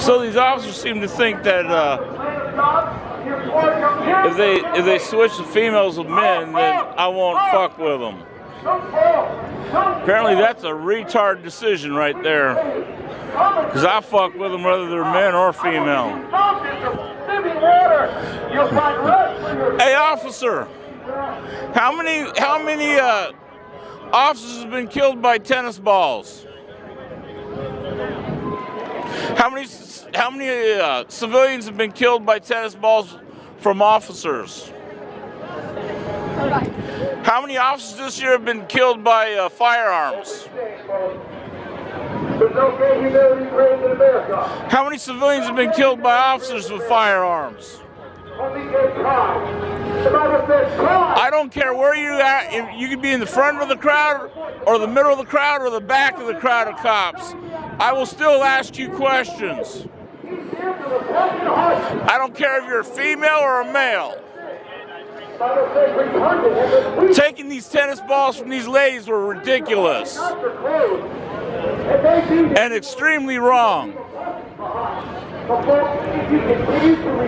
So these officers seem to think that if they switch the females with men, then I won't fuck with them. Apparently that's a retard decision right there. Because I fuck with them whether they're men or female. Hey officer, how many officers have been killed by tennis balls? How many civilians have been killed by tennis balls from officers? How many officers this year have been killed by firearms? How many civilians have been killed by officers with firearms? I don't care where you're at. If you could be in the front of the crowd or the middle of the crowd or the back of the crowd of cops. I will still ask you questions. I don't care if you're a female or a male. Taking these tennis balls from these ladies were ridiculous and extremely wrong.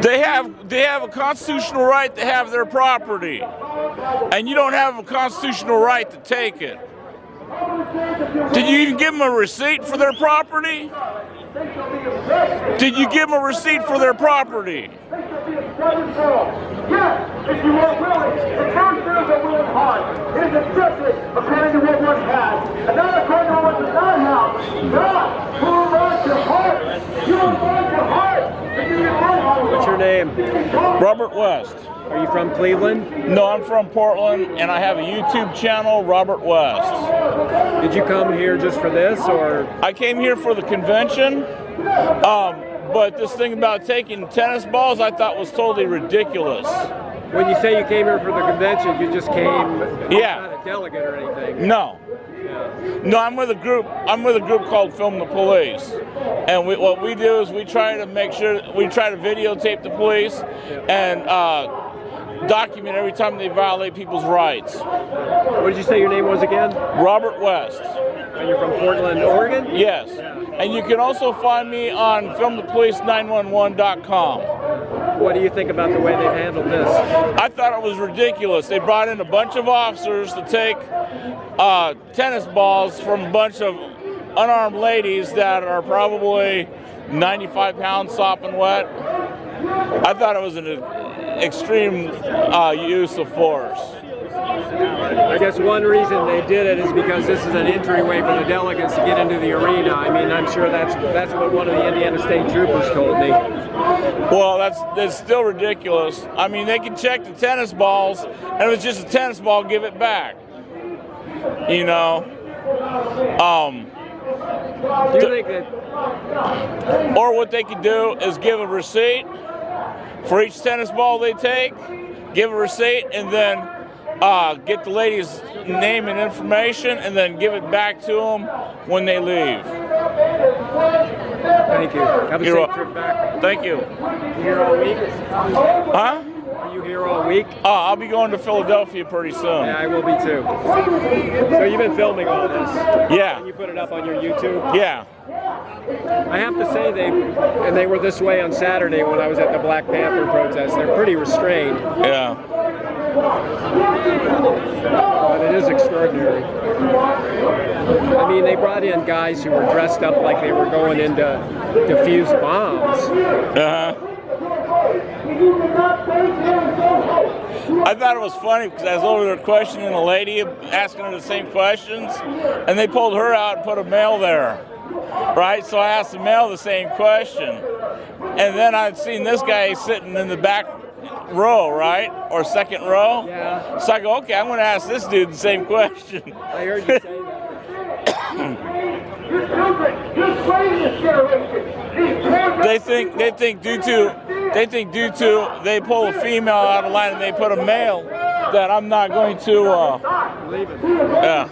They have a constitutional right to have their property, and you don't have a constitutional right to take it. Did you even give them a receipt for their property? Did you give them a receipt for their property? Yes, if you were willing, the first thing that was hard is especially according to what one has, and not according to what does not have. God, who wants your heart? You want your heart. What's your name? Robert West. Are you from Cleveland? No, I'm from Portland, and I have a YouTube channel, Robert West. Did you come here just for this, or? I came here for the convention, but this thing about taking tennis balls I thought was totally ridiculous. When you say you came here for the convention, you just came, yeah, not a delegate or anything? No. No, I'm with a group called Film the Police, and what we do is we try to videotape the police and document every time they violate people's rights. What did you say your name was again? Robert West. And you're from Portland, Oregon? Yes. And you can also find me on filmthepolice911.com. What do you think about the way they've handled this? I thought it was ridiculous. They brought in a bunch of officers to take tennis balls from a bunch of unarmed ladies that are probably 95 pounds sopping wet. I thought it was an extreme use of force. I guess one reason they did it is because this is an entryway for the delegates to get into the arena. I mean, I'm sure that's what one of the Indiana State Troopers told me. Well, that's still ridiculous. I mean, they can check the tennis balls, and if it's just a tennis ball, give it back. You know? Do you think that? Or what they could do is give a receipt for each tennis ball they take, give a receipt, and then get the lady's name and information, and then give it back to them when they leave. Thank you. Have a safe trip back. Thank you. You here all week? Huh? Are you here all week? I'll be going to Philadelphia pretty soon. Yeah, I will be too. So you've been filming all this? Yeah. And you put it up on your YouTube? Yeah. I have to say they were this way on Saturday when I was at the Black Panther protest. They're pretty restrained. Yeah. But it is extraordinary. I mean, they brought in guys who were dressed up like they were going in to defuse bombs. Uh-huh. I thought it was funny because I was over there questioning a lady, asking her the same questions, and they pulled her out and put a male there. Right? So I asked the male the same question. And then I'd seen this guy sitting in the back row, right? Or second row. Yeah. So I go, okay, I'm going to ask this dude the same question. I heard you say that. They think due to they pull a female out of line and they put a male that I'm not going to Leave it. yeah.